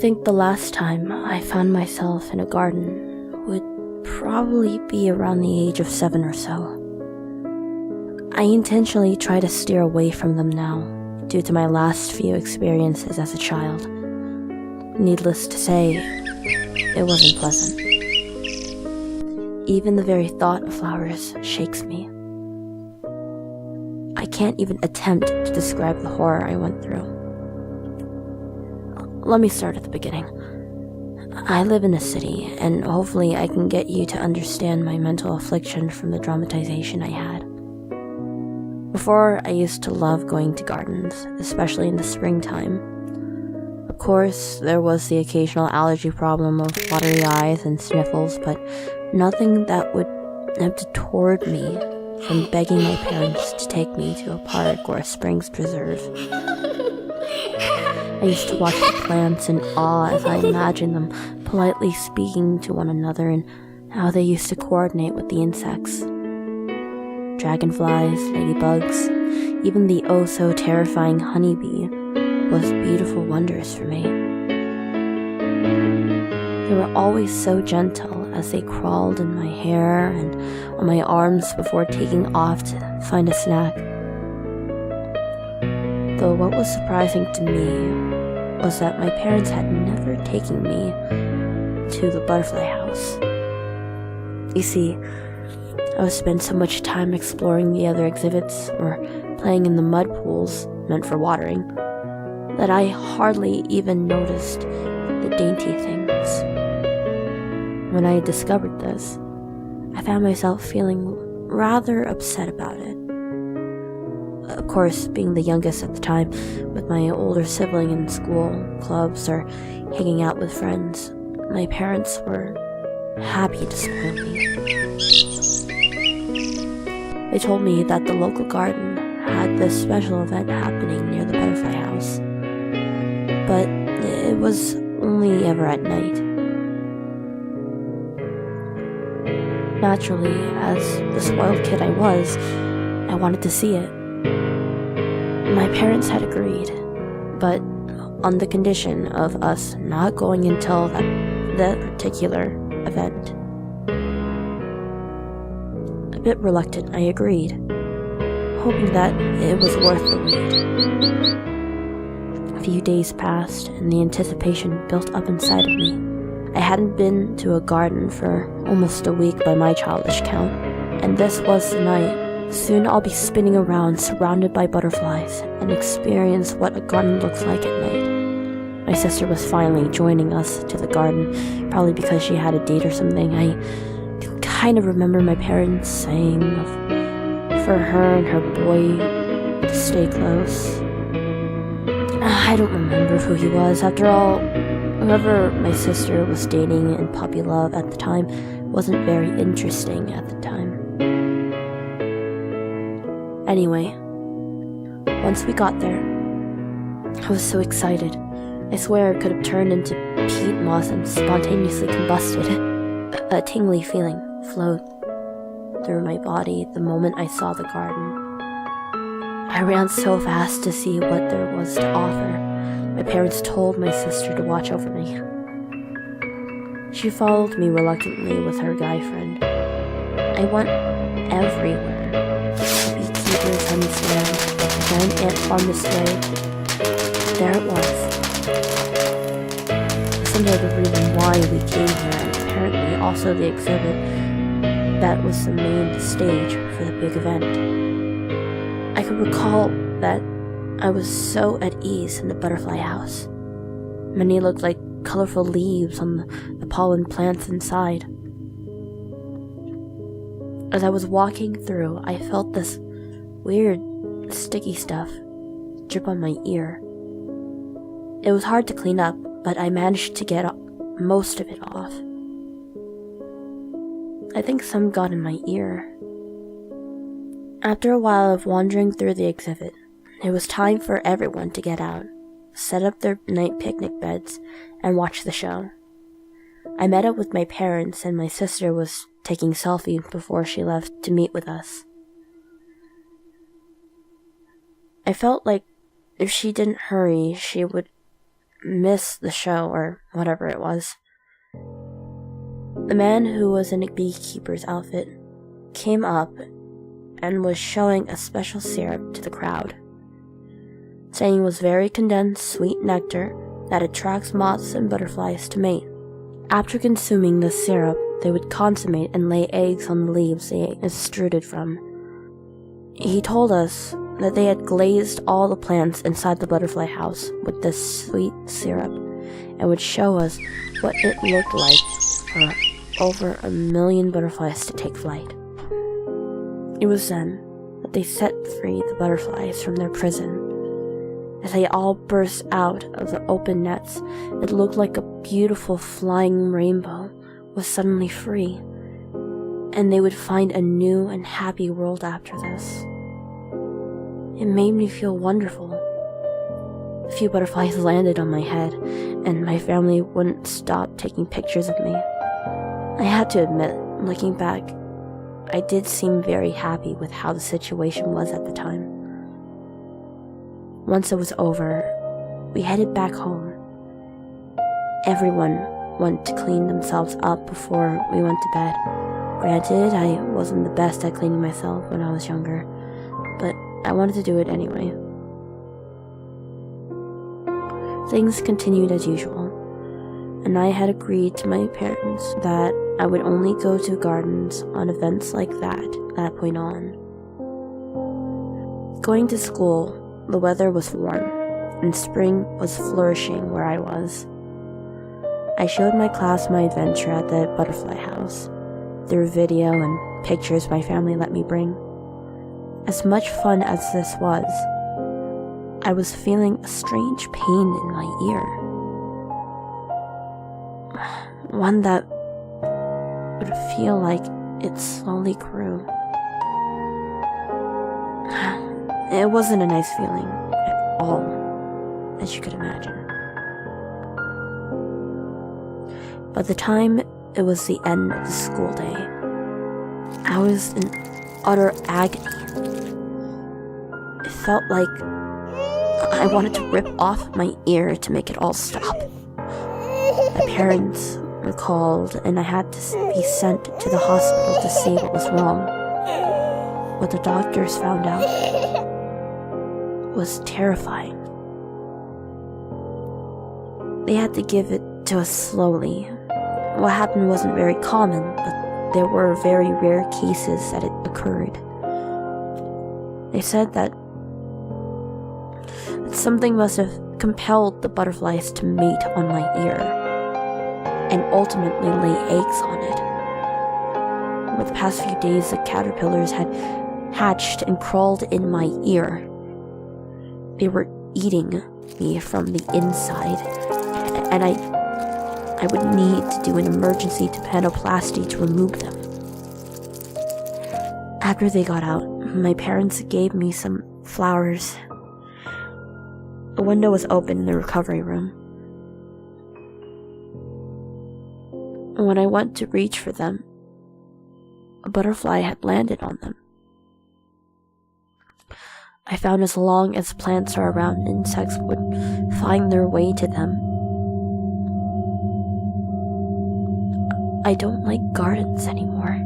think the last time I found myself in a garden would probably be around the age of 7 or so. I intentionally try to steer away from them now, due to my last few experiences as a child. Needless to say, it wasn't pleasant. Even the very thought of flowers shakes me. I can't even attempt to describe the horror I went through. Let me start at the beginning. I live in a city, and hopefully I can get you to understand my mental affliction from the dramatization I had. Before, I used to love going to gardens, especially in the springtime. Of course, there was the occasional allergy problem of watery eyes and sniffles, but nothing that would have deterred me from begging my parents to take me to a park or a springs preserve. I used to watch the plants in awe as I imagined them politely speaking to one another and how they used to coordinate with the insects. Dragonflies, ladybugs, even the oh-so-terrifying honeybee was beautiful wonders for me. They were always so gentle as they crawled in my hair and on my arms before taking off to find a snack. Though what was surprising to me was that my parents had never taken me to the butterfly house. You see, I would spend so much time exploring the other exhibits or playing in the mud pools meant for watering that I hardly even noticed the dainty things. When I discovered this, I found myself feeling rather upset about it. Of course, being the youngest at the time, with my older sibling in school, clubs, or hanging out with friends, my parents were happy to spoil me. They told me that the local garden had this special event happening near the butterfly house, but it was only ever at night. Naturally, as the spoiled kid I was, I wanted to see it. My parents had agreed, but on the condition of us not going until that particular event. A bit reluctant, I agreed, hoping that it was worth the wait. A few days passed, and the anticipation built up inside of me. I hadn't been to a garden for almost a week by my childish count, and this was the night. Soon I'll be spinning around, surrounded by butterflies, and experience what a garden looks like at night. My sister was finally joining us to the garden, probably because she had a date or something. I kind of remember my parents saying for her and her boy to stay close. I don't remember who he was. After all, whoever my sister was dating in puppy love at the time wasn't very interesting at the time. Anyway, once we got there, I was so excited. I swear it could have turned into peat moss and spontaneously combusted. A tingly feeling flowed through my body the moment I saw the garden. I ran so fast to see what there was to offer. My parents told my sister to watch over me. She followed me reluctantly with her guy friend. I went everywhere. Beekeeper's honey stand, the giant ant farm display. There it was. Somehow the reason why we came here, and apparently also the exhibit that was the main stage for the big event. I could recall that I was so at ease in the butterfly house. Many looked like colorful leaves on the pollen plants inside. As I was walking through, I felt this weird, sticky stuff drip on my ear. It was hard to clean up, but I managed to get most of it off. I think some got in my ear. After a while of wandering through the exhibit, it was time for everyone to get out, set up their night picnic beds, and watch the show. I met up with my parents, and my sister was taking selfies before she left to meet with us. I felt like if she didn't hurry, she would miss the show or whatever it was. The man who was in a beekeeper's outfit came up and was showing a special syrup to the crowd, saying it was very condensed sweet nectar that attracts moths and butterflies to mate. After consuming the syrup, they would consummate and lay eggs on the leaves they extruded from. He told us that they had glazed all the plants inside the butterfly house with this sweet syrup and would show us what it looked like for over 1 million butterflies to take flight. It was then that they set free the butterflies from their prison. As they all burst out of the open nets, it looked like a beautiful flying rainbow was suddenly free, and they would find a new and happy world after this. It made me feel wonderful. A few butterflies landed on my head, and my family wouldn't stop taking pictures of me. I had to admit, looking back, I did seem very happy with how the situation was at the time. Once it was over, we headed back home. Everyone went to clean themselves up before we went to bed. Granted, I wasn't the best at cleaning myself when I was younger, but I wanted to do it anyway. Things continued as usual, and I had agreed to my parents that I would only go to gardens on events like that point on. Going to school, the weather was warm, and spring was flourishing where I was. I showed my class my adventure at the butterfly house, through video and pictures my family let me bring. As much fun as this was, I was feeling a strange pain in my ear. One that would feel like it slowly grew. It wasn't a nice feeling at all, as you could imagine. By the time it was the end of the school day, I was in utter agony. It felt like I wanted to rip off my ear to make it all stop. My parents were called, and I had to be sent to the hospital to see what was wrong. What the doctors found out was terrifying. They had to give it to us slowly. What happened wasn't very common, but there were very rare cases that it occurred. They said that something must have compelled the butterflies to mate on my ear, and ultimately lay eggs on it. Over the past few days, the caterpillars had hatched and crawled in my ear. They were eating me from the inside, and I would need to do an emergency tympanoplasty to remove them. After they got out, my parents gave me some flowers. A window was open in the recovery room. When I went to reach for them, a butterfly had landed on them. I found as long as plants are around, insects would find their way to them. I don't like gardens anymore.